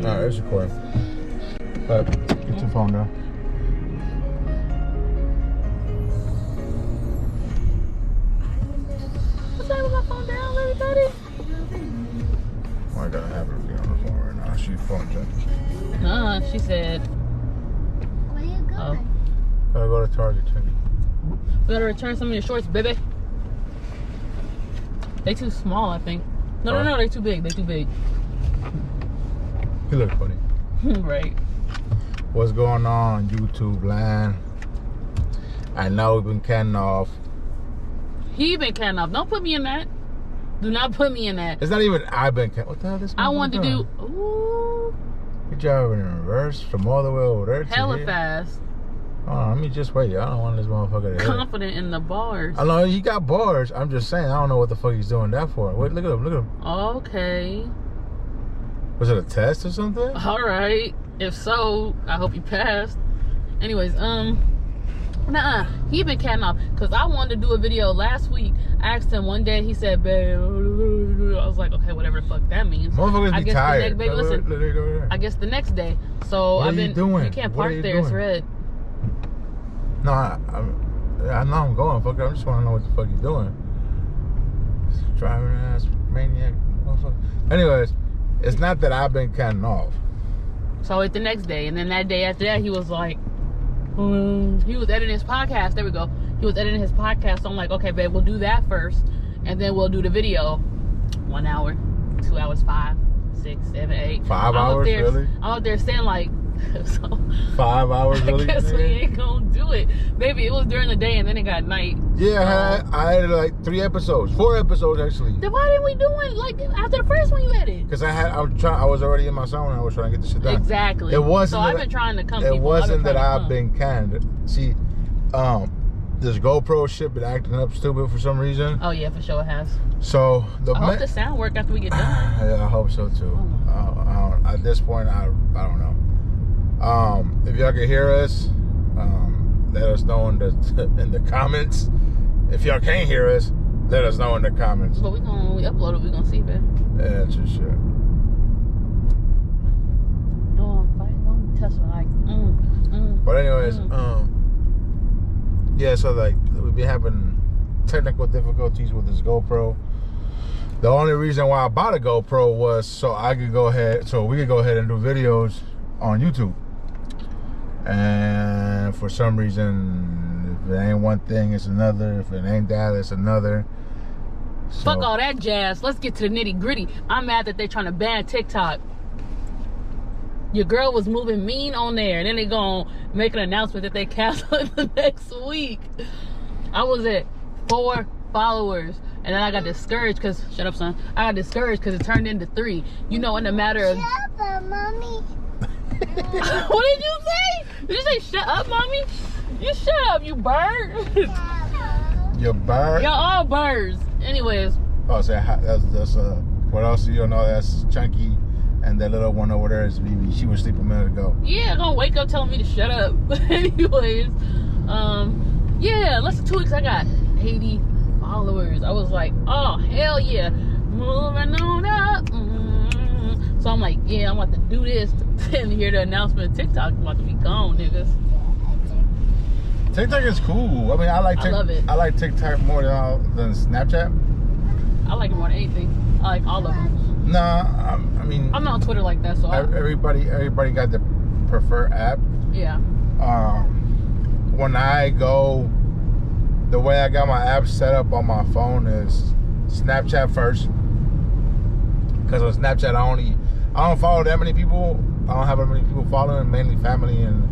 Alright, it's recording. But get your phone down. What's that with my phone down, everybody? Well, I gotta have her be on the phone right now. She's phone checking. She said. Where you going? Gotta go to Target, Teddy. We gotta return some of your shorts, baby. They too small, I think. No, they too big. They too big. You look funny. Right. What's going on, YouTube land? I know we've been canning off. He been canning off. Don't put me in that. Do not put me in that. It's not even I've been canning. What the hell is this? I wanted to doing? do. Ooh. Good job in reverse from all the way over there to Hella here. fast. Oh, let me just wait. I don't want this motherfucker to hit. Confident in the bars. I know he got bars. I'm just saying. I don't know what the fuck he's doing that for. Wait, look at him. Look at him. Okay. Was it a test or something? All right. If so, I hope you passed. Anyways, nuh-uh. He been catting off because I wanted to do a video last week. I asked him one day. He said, "Babe," I was like, "Okay, whatever the fuck that means." Motherfuckers I be guess tired. the next, babe, listen. Look, I guess the next day. So What I've are you been doing? You can't What park are you there. It's doing? red. No, I know I'm going. Fuck it. I just want to know what the fuck you're doing. Driving ass maniac. Motherfucker. Anyways, it's not that I've been cutting off. So it's the next day, and then that day after that, he was like, he was editing his podcast. There we go. He was editing his podcast. So I'm like, okay, babe, we'll do that first, and then we'll do the video. 1 hour, 2 hours, 5, 6, 7, 8. 5 hours, really? I'm out there saying like, so 5 hours, really? I guess we ain't gonna do it. Maybe it was during the day, and then it got night. Yeah, I had like 4 episodes actually. Then why didn't we do it like after the first one you edited? Because I was already in my zone. I was trying to get the shit done. Exactly. It wasn't. So I've been trying to come. It wasn't that I've been canned. See, this GoPro shit been acting up stupid for some reason. Oh yeah, for sure it has. So I hope the sound work after we get done. Yeah, I hope so too. At this point, I don't know. If y'all can hear us, let us know in the comments. If y'all can't hear us, let us know in the comments. But when we upload it, we gonna see, babe. Yeah, that's just shit. No, I'm fighting on Tesla. Like, But anyways, yeah. So like we've been having technical difficulties with this GoPro. The only reason why I bought a GoPro was so we could go ahead and do videos on YouTube. And for some reason, if it ain't one thing, it's another. If it ain't that, it's another. So, fuck all that jazz. Let's get to the nitty gritty. I'm mad that they're trying to ban TikTok. Your girl was moving mean on there, and then they gonna make an announcement that they cancel it the next week. I was at 4 followers, and then I got discouraged because shut up, son. I got discouraged because it turned into 3. You know, in a matter of. Shut up, mommy. What did you say? Did you say shut up, mommy? You shut up, you bird. your bird. Y'all all birds. Anyways. Oh, so that's what else do you know? That's Chunky, and that little one over there is BB. She was sleeping a minute ago. Yeah, gonna wake up telling me to shut up. Anyways, yeah, less than 2 weeks I got 80 followers. I was like, oh hell yeah, moving on up. So I'm like, yeah, I'm about to do this. And hear the announcement, TikTok about to be gone, niggas. TikTok is cool. I mean, I love it. I like TikTok more than Snapchat. I like it more than anything. I like all of them. Nah, I mean, I'm not on Twitter like that, so everybody got the preferred app. Yeah. When I go, the way I got my app set up on my phone is Snapchat first. Because on Snapchat, I don't follow that many people. I don't have that many people following, mainly family and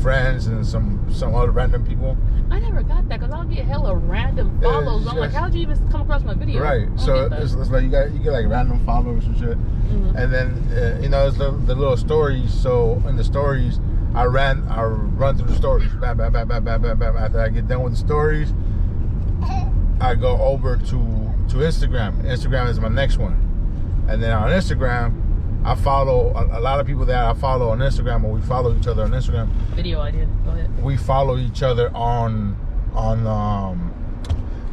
friends and some other random people. I never got that because I'll get hella random follows. I'm like, how'd you even come across my video? Right. So it's like you get like random followers and shit. Mm-hmm. And then it's the little stories. So in the stories, I run through the stories. Bam, bam, bam, bam, bam, bam, bam. After I get done with the stories, I go over to Instagram. Instagram is my next one. And then on Instagram, I follow a lot of people that I follow on Instagram, or we follow each other on Instagram. Video idea. Go ahead. We follow each other on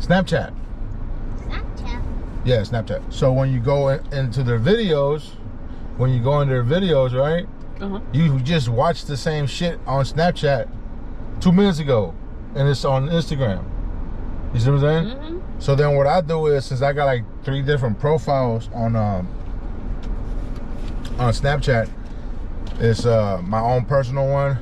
Snapchat. Snapchat? Yeah, Snapchat. So when you go into their videos, when you go in their videos, right? Uh-huh. You just watched the same shit on Snapchat 2 minutes ago, and it's on Instagram. You see what I'm saying? Mm-hmm. So then what I do is, since I got like 3 different profiles on Snapchat, it's my own personal one,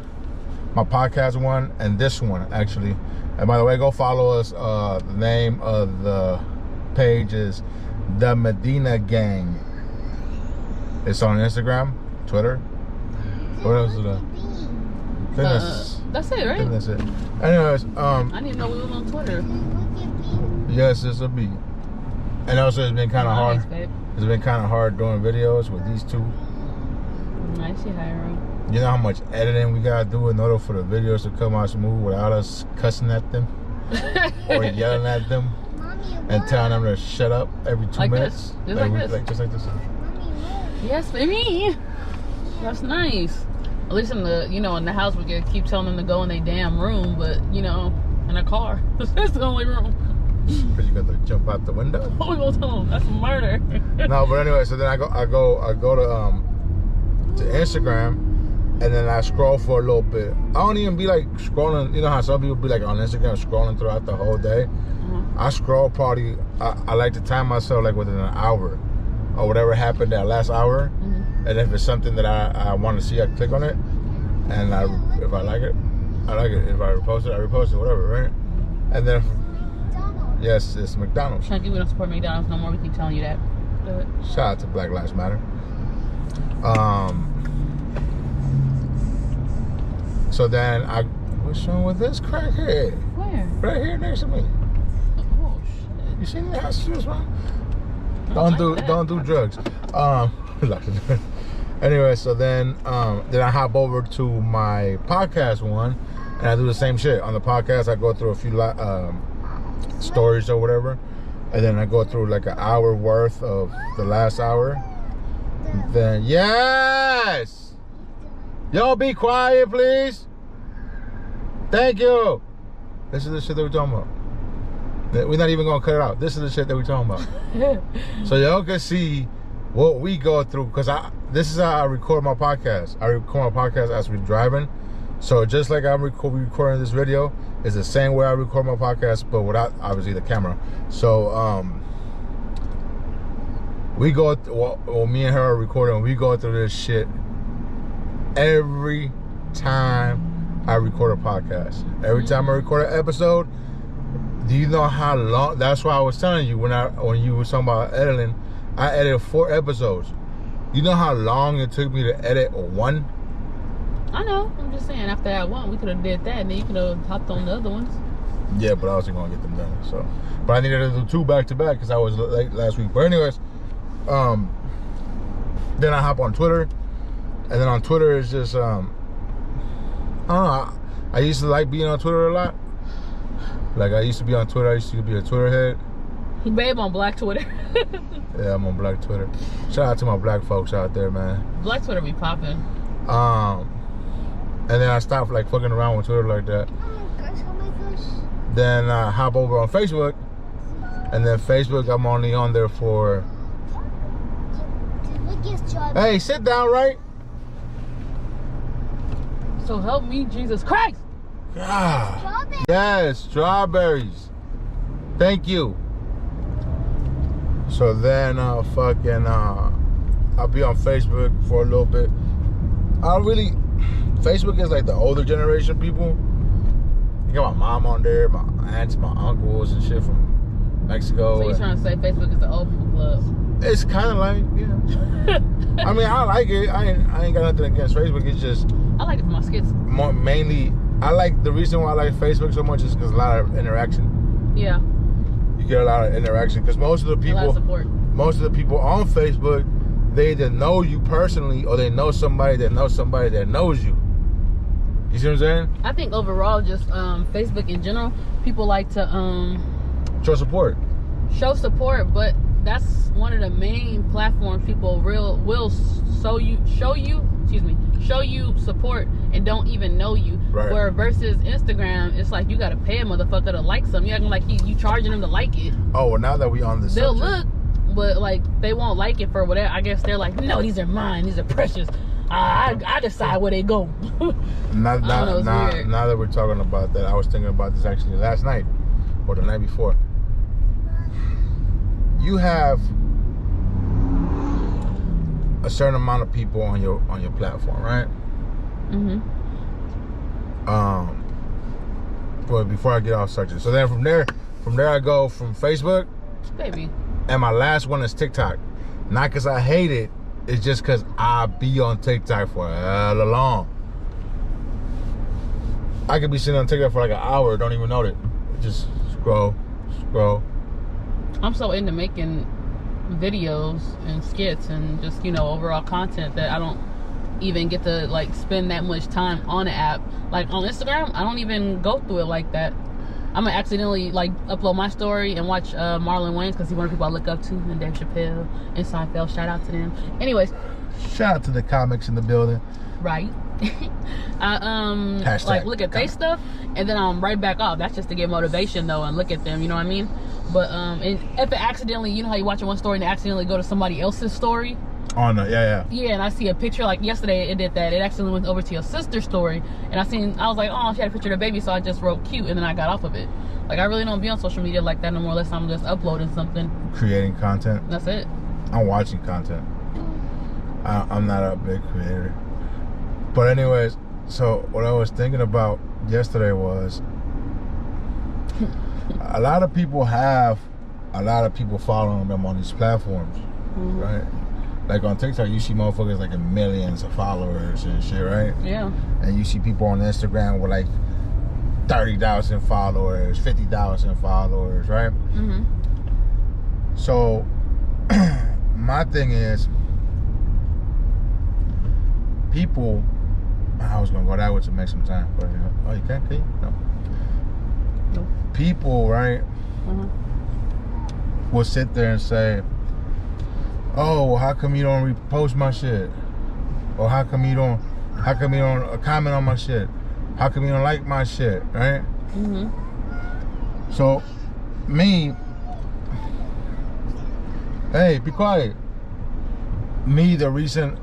my podcast one, and this one actually. And by the way, go follow us. The name of the page is The Medina Gang. It's on Instagram, Twitter. What else is that? That's it, right? That's it. Anyways, I didn't even know we was on Twitter. yes, it's a B. And also, it's been kind of hard. Nice, babe. It's been kind of hard doing videos with these two. Nice, you hire You know how much editing we gotta do in order for the videos to come out smooth without us cussing at them or yelling at them and telling them to shut up every 2 Like minutes. this? Just like this? Just like this. Yes, baby. That's nice. At least in the, in the house we can keep telling them to go in their damn room, but in a car, that's the only room. Because you got to jump out the window. What we gonna tell them? That's murder. No, but anyway, so then I go to Instagram, and then I scroll for a little bit. I don't even be like scrolling. You know how some people be like on Instagram scrolling throughout the whole day. Mm-hmm. I scroll probably. I like to time myself like within an hour, or whatever happened that last hour. Mm-hmm. And if it's something that I want to see, I click on it, and if I like it, I like it. If I repost it, I repost it, whatever, right? And then, yes, it's McDonald's. Chunky, we don't support McDonald's no more. We keep telling you that. Do it. Shout out to Black Lives Matter. So then what's wrong with this crackhead? Where? Right here next to me. Oh shit. You seen that? She was wrong. Don't Don't do drugs. Anyway, so then I hop over to my podcast one, and I do the same shit. On the podcast, I go through a few stories or whatever, and then I go through like an hour worth of the last hour. Then yes, y'all be quiet, please. Thank you. This is the shit that we're talking about. We're not even gonna cut it out. This is the shit that we're talking about. So y'all can see what we go through, because this is how I record my podcast. I record my podcast as we're driving. So just like I'm recording this video, it's the same way I record my podcast, but without obviously the camera. So we go me and her are recording. We go through this shit every time I record a podcast. Every time I record an episode. Do you know how long? That's why I was telling you when you were talking about editing. I edited 4 episodes. You know how long it took me to edit one? I know. I'm just saying, after that one, we could have did that, and then you could have hopped on the other ones. Yeah, but I wasn't gonna get them done. So, but I needed to do 2 back to back because I was late last week. But anyways, then I hop on Twitter, and then on Twitter it's just I don't know. I used to like being on Twitter a lot. Like I used to be on Twitter. I used to be a Twitter head. Babe on Black Twitter. Yeah, I'm on Black Twitter. Shout out to my black folks out there, man. Black Twitter be popping. And then I stopped like fucking around with Twitter like that. Oh my gosh. Then I hop over on Facebook, and then Facebook I'm only on there for. Hey, sit down, right? So help me, Jesus Christ. Ah, Strawberry. yes, strawberries. Thank you. So then I'll be on Facebook for a little bit. Facebook is like the older generation people. You got my mom on there, my aunts, my uncles and shit from Mexico. So you're trying to say Facebook is the old people club? It's kind of like, yeah. I mean, I like it. I ain't got nothing against Facebook. It's just I like it for my skits. mainly, I like the reason why I like Facebook so much is because a lot of interaction. Yeah. You get a lot of interaction because most of the A lot of people on Facebook, they either know you personally or they know somebody that knows somebody that knows you. You see what I'm saying? I think overall, just Facebook in general, people like to Show support. show support, but that's one of the main platforms people will show you support and don't even know you. Right. Where versus Instagram, it's like you gotta pay a motherfucker to like something. You acting like you charging them to like it. Oh, well, now that we on this They'll subject. look, but like they won't like it for whatever. I guess they're like, no, these are mine. These are precious. I decide where they go. Now that we're talking about that, I was thinking about this actually last night or the night before. You have a certain amount of people on your platform, right? Mm-hmm. But before I get off subject, so then from there I go from Facebook, Baby. And my last one is TikTok. Not because I hate it, it's just because I be on TikTok for hella long. I could be sitting on TikTok for like an hour, don't even know it. Just scroll. I'm so into making videos and skits and just, overall content that I don't even get to like spend that much time on the app. Like on Instagram, I don't even go through it like that. I'm gonna accidentally like upload my story and watch Marlon Wayans because he's one of the people I look up to, and Dave Chappelle and Seinfeld. Shout out to them. Anyways, shout out to the comics in the building. Right. I like look at their stuff and then I'm right back off. That's just to get motivation though and look at them, you know what I mean? But and if it accidentally, you know how you watch one story and accidentally go to somebody else's story? Oh no, yeah. Yeah, and I see a picture like yesterday it did that. It accidentally went over to your sister's story and I was like, oh, she had a picture of the baby, so I just wrote cute and then I got off of it. Like I really don't be on social media like that no more unless I'm just uploading something. Creating content. That's it. I'm watching content. I'm not a big creator. But anyways, so what I was thinking about yesterday was a lot of people following them on these platforms, mm-hmm. right? Like on TikTok, you see motherfuckers like in millions of followers and shit, right? Yeah. And you see people on Instagram with like 30,000 followers, 50,000 followers, right? Mm-hmm. So my thing is, people. I was gonna go that way to make some time, but oh, you can't? Can you? No. Nope. People, right, will sit there and say, "Oh, well, how come you don't repost my shit? Or how come you don't comment on my shit? How come you don't like my shit?" Right? Mm-hmm. So, me, hey, be quiet. Me, the reason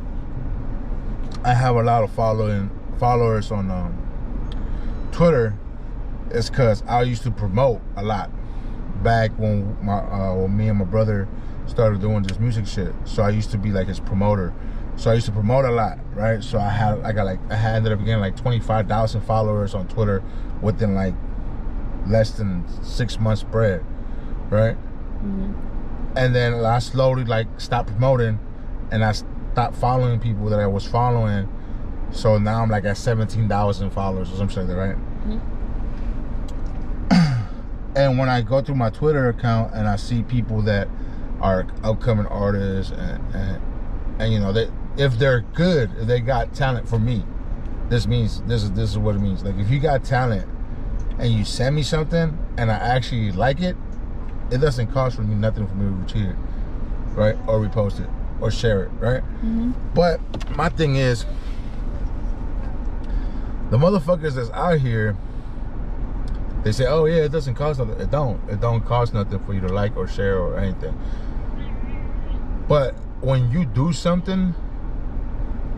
I have a lot of followers on Twitter is because I used to promote a lot back when me and my brother started doing this music shit. So I used to be like his promoter. So I used to promote a lot, right? So I ended up getting like 25,000 followers on Twitter within like less than 6 months spread, right? Mm-hmm. And then I slowly like stopped promoting, and I stopped following people that I was following. So now I'm like at 17,000 followers or something like that, right? Mm-hmm. And when I go through my Twitter account and I see people that are upcoming artists and you know, if they're good, if they got talent for me, this is what it means. Like if you got talent and you send me something and I actually like it, it doesn't cost me nothing for me to retweet it, right? Or repost it or share it, right? Mm-hmm. But my thing is, the motherfuckers that's out here, they say, oh yeah, it doesn't cost nothing. It don't cost nothing for you to like or share or anything. But when you do something,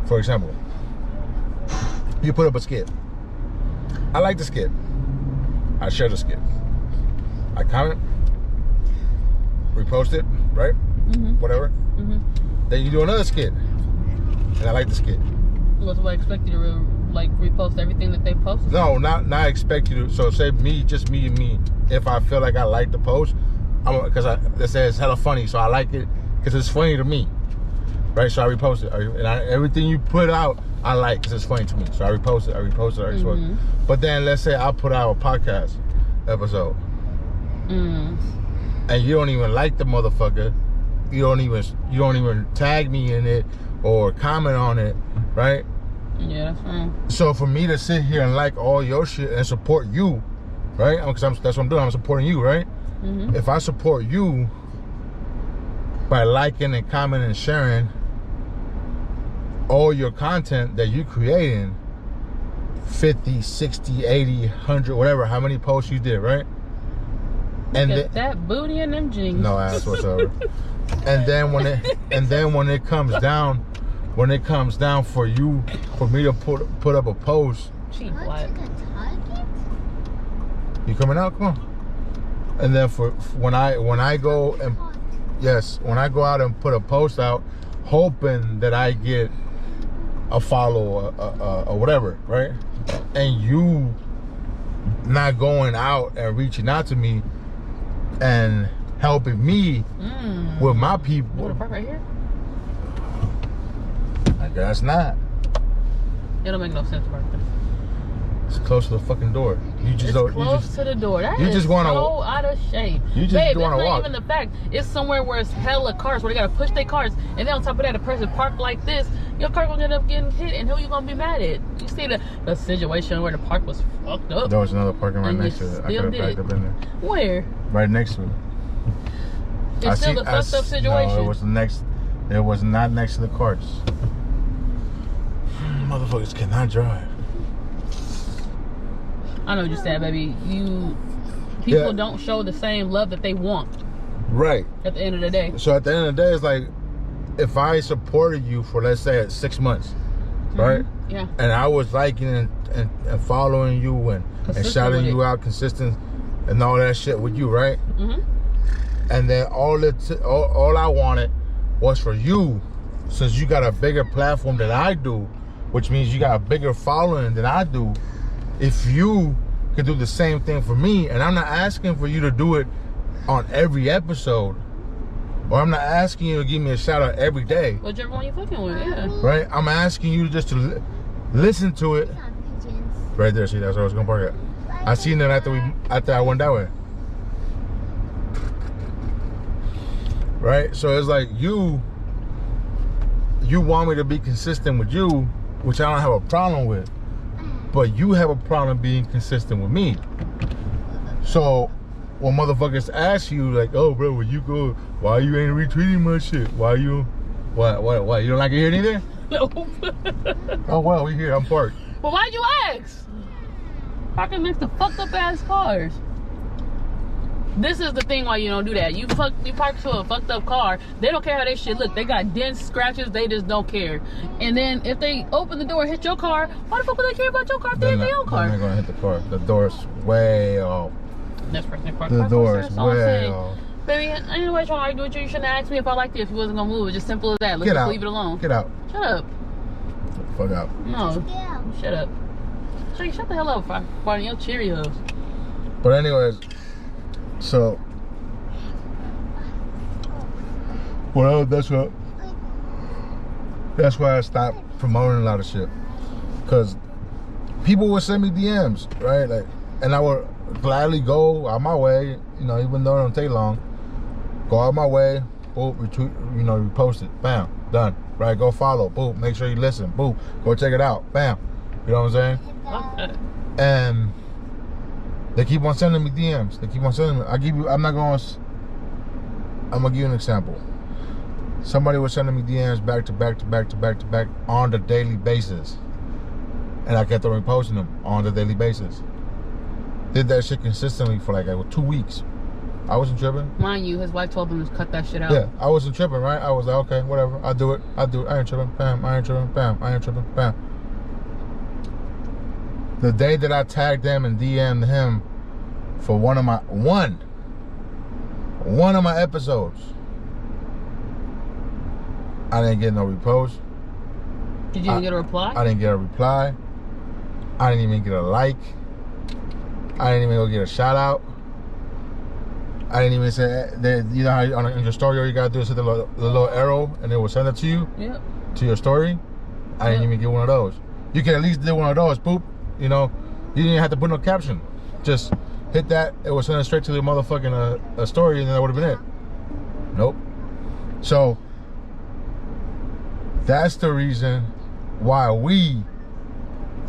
for example, you put up a skit. I like the skit. I share the skit. I comment, repost it, right? Mm-hmm. Whatever. Mm-hmm. Then you do another skit, and I like the skit. What do I expect you to like repost everything that they post? No, not expect you to. So say just me and me. If I feel like I like the post, because let's say it's hella funny, so I like it because it's funny to me, right? So I repost it, and everything you put out, I like because it's funny to me. So I repost it. Mm-hmm. But then let's say I put out a podcast episode, and you don't even like the motherfucker. You don't even tag me in it or comment on it, right? Yeah, that's fine. So for me to sit here and like all your shit and support you, right? Because that's what I'm doing. I'm supporting you, right? Mm-hmm. If I support you by liking and commenting and sharing all your content that you're creating, 50, 60, 80, 100, whatever, how many posts you did, right? Look at that booty and them jeans. No ass whatsoever. And then when it comes down, for me to put up a post. She black. You coming out? Come on. And then when I go out and put a post out, hoping that I get a follow or whatever, right? And you not going out and reaching out to me and helping me with my people. You want to park right here? I guess not. It don't make no sense to park there. It's close to the fucking door. It's close to the door. That you is just wanna, so out of shape. You just Babe, want to walk. It's not even the fact. It's somewhere where it's hella cars, where they gotta push their cars, and then on top of that, a person parked like this, your car gonna end up getting hit, and who you gonna be mad at? You see the situation where the park was fucked up. There was another parking right next to it. I could have backed up in there. Where? Right next to it. It's still the fucked up situation. No, it was not next to the carts. Motherfuckers cannot drive. I know what you're saying, baby. People don't show the same love that they want. Right. At the end of the day. So at the end of the day, it's like, if I supported you for, let's say, 6 months, right? Yeah. And I was liking and following you and shouting you out, consistent, and all that shit with you, right? Mm-hmm. And then all I wanted was for you, since you got a bigger platform than I do, which means you got a bigger following than I do, if you could do the same thing for me, and I'm not asking for you to do it on every episode, or I'm not asking you to give me a shout out every day. Whichever one you fucking with, yeah. Right? I'm asking you just to listen to it. Right there, see, that's where I was gonna park at. I seen it after I went that way. Right? So it's like you want me to be consistent with you, which I don't have a problem with. But you have a problem being consistent with me. So when motherfuckers ask you like, oh bro, when you go, why you ain't retweeting my shit? Why you what? You don't like it here neither? No. Oh well, we here, I'm parked. But why'd you ask? Parking next to fucked up ass cars. This is the thing why you don't do that. You park to a fucked up car. They don't care how they shit look. They got dents, scratches. They just don't care. And then if they open the door and hit your car, why the fuck would they care about your car if they hit their own car? They're not gonna hit the car. The door's way off. Next person park. The door's way off. Baby, anyway, trying to argue with you. You shouldn't have asked me if I liked it if you wasn't gonna move. It's just simple as that. Let's just leave it alone. Get out. Shut up. Fuck out. No. Shut up. Shut the hell up, farting your Cheerios. But anyways, so well, that's why I stopped promoting a lot of shit, because people would send me DMs, right? Like, and I would gladly go out my way, you know, even though it don't take long. Go out my way, boom, retweet, you know, repost it, bam, done. Right? Go follow, boom, make sure you listen, boom, go check it out, bam. You know what I'm saying? Okay. And they keep on sending me DMs. They keep on sending me. I'm gonna give you an example. Somebody was sending me DMs back to back on the daily basis, and I kept on reposting them on the daily basis. Did that shit consistently for like 2 weeks. I wasn't tripping. Mind you, his wife told him to cut that shit out. Yeah, I wasn't tripping, right? I was like, okay, whatever. I'll do it. I ain't tripping. Bam. I ain't tripping. Bam. I ain't tripping. Bam. The day that I tagged them and DM'd him for one of my episodes, I didn't get no repost. Did you even get a reply? I didn't get a reply. I didn't even get a like. I didn't even go get a shout out. I didn't even say, you know how on your story all you gotta do is hit the little arrow and it will send it to you? Yep. To your story? I didn't even get one of those. You can at least do one of those, poop. You know, you didn't even have to put no caption. Just hit that, it will send it straight to the motherfucking story, and then that would have been it. Nope. So that's the reason why we,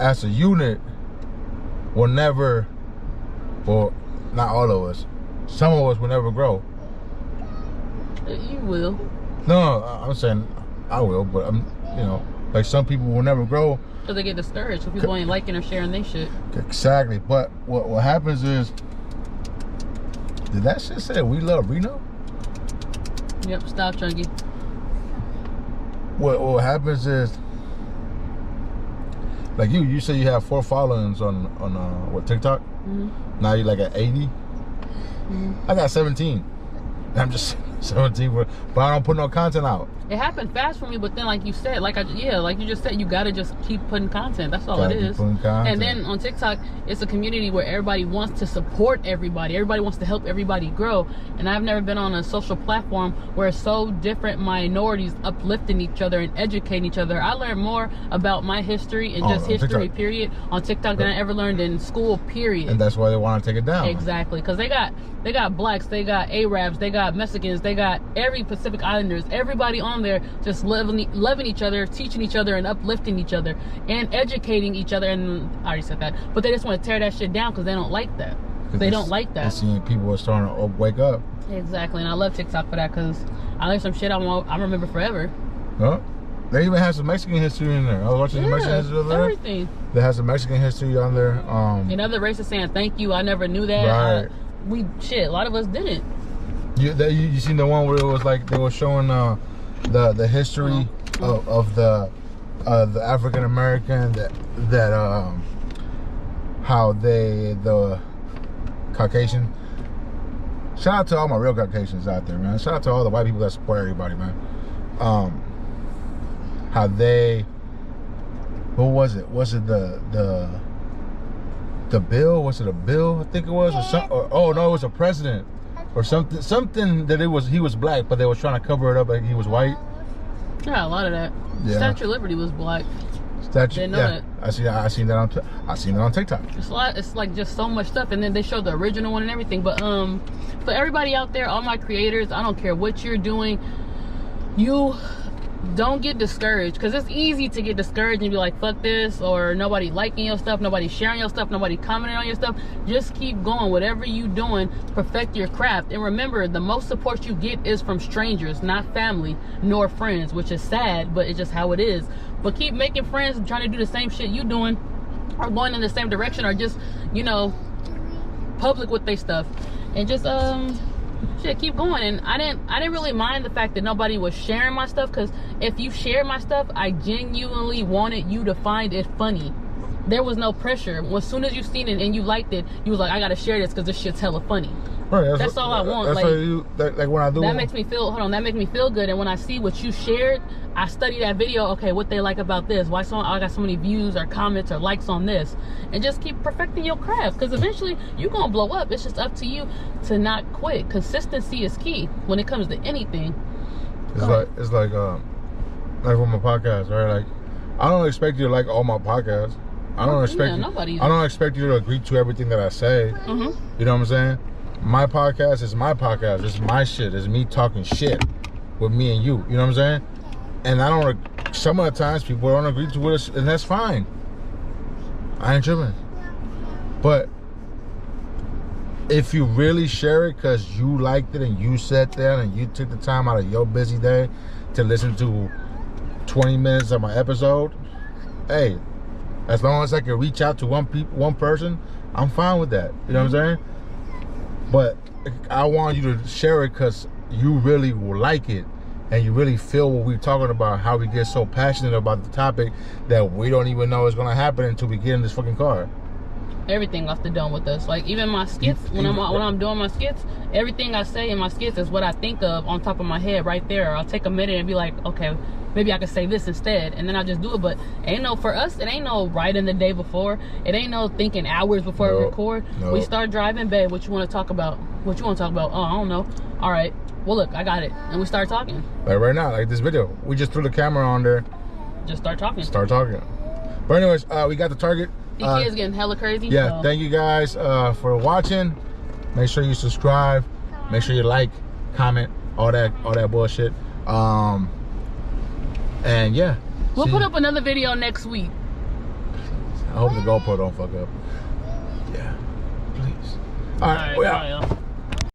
as a unit, will never, well, not all of us, some of us will never grow. You will. No, I'm saying I will, but I'm, you know, like some people will never grow. Because they get discouraged. So people ain't liking or sharing their shit. Exactly. But what happens is, did that shit say we love Reno? Yep, stop, Chunky. What happens is, like you say you have 4 followings on what, TikTok? Mm-hmm. Now you're like at 80. I got 17. I'm just 17, but I don't put no content out. It happened fast for me, but then like you said, like you just said, you gotta just keep putting content. That's all it is. And then on TikTok, it's a community where everybody wants to support everybody. Everybody wants to help everybody grow. And I've never been on a social platform where so different minorities uplifting each other and educating each other. I learned more about my history and just history, TikTok. Period, on TikTok than I ever learned in school, period. And that's why they want to take it down. Exactly, because they got blacks, they got Arabs, they got Mexicans, they got every Pacific Islanders, everybody on there just loving each other, teaching each other, and uplifting each other, and educating each other. And I already said that, but they just want to tear that shit down because they don't like that. They don't like that. Seeing people are starting to wake up. Exactly, and I love TikTok for that because I learned some shit I remember forever. Huh? They even have some Mexican history in there. I was watching the Mexican history over there. Everything. They have some Mexican history on there. And other races saying thank you. I never knew that. Right. A lot of us didn't. You seen the one where it was like they were showing the history of the African American that how the Caucasian. Shout out to all my real Caucasians out there, man. Shout out to all the white people that support everybody, man. How they, what was it? Was it the bill? Was it a bill? I think it was, or something. Oh no, it was a president or something. Something that he was black, but they was trying to cover it up like he was white. Yeah, a lot of that. Yeah. Statue of Liberty was black. Statue. Yeah, I seen that on TikTok. It's a lot. It's like just so much stuff, and then they showed the original one and everything. But for everybody out there, all my creators, I don't care what you're doing, you don't get discouraged, because it's easy to get discouraged and be like, fuck this, or nobody liking your stuff, nobody sharing your stuff, nobody commenting on your stuff. Just keep going. Whatever you doing, perfect your craft. And remember, the most support you get is from strangers, not family nor friends, which is sad, but it's just how it is. But keep making friends and trying to do the same shit you doing, or going in the same direction, or just, you know, public with their stuff, and just shit, keep going. And I didn't really mind the fact that nobody was sharing my stuff, because if you shared my stuff, I genuinely wanted you to find it funny. There was no pressure. As soon as you seen it and you liked it, you was like, I gotta share this because this shit's hella funny. Right, that's all I want. That's like when I do that makes me feel, that makes me feel good. And when I see what you shared, I study that video. Okay, what they like about this, why I got so many views or comments or likes on this, and just keep perfecting your craft, because eventually you're gonna blow up. It's just up to you to not quit. Consistency is key when it comes to anything. It's like with my podcast, right? Like, I don't expect you to like all my podcasts. I don't expect you to agree to everything that I say. You know what I'm saying? My podcast is my podcast. It's my shit. It's me talking shit with me and you. You know what I'm saying? And some of the times people don't agree to it, and that's fine. I ain't tripping. But if you really share it because you liked it and you sat there and you took the time out of your busy day to listen to 20 minutes of my episode, hey, as long as I can reach out to one person, I'm fine with that. You know what I'm saying? But I want you to share it because you really will like it, and you really feel what we're talking about, how we get so passionate about the topic that we don't even know is going to happen until we get in this fucking car. Everything off the dome with us. Like, even my skits, when I'm doing my skits, everything I say in my skits is what I think of on top of my head right there. I'll take a minute and be like, okay, maybe I could say this instead, and then I just do it. But for us, it ain't no writing the day before. It ain't no thinking hours before we record. We start driving, babe, what you want to talk about? What you want to talk about? Oh, I don't know. All right, well, look, I got it. And we start talking. Like right now, like this video. We just threw the camera on there. Just start talking. But anyways, we got the target. The kids getting hella crazy. Yeah, so. Thank you guys for watching. Make sure you subscribe. Make sure you like, comment, all that bullshit. And yeah, we'll put up another video next week. I hope the GoPro don't fuck up. Yeah, please. All right, bye, y'all.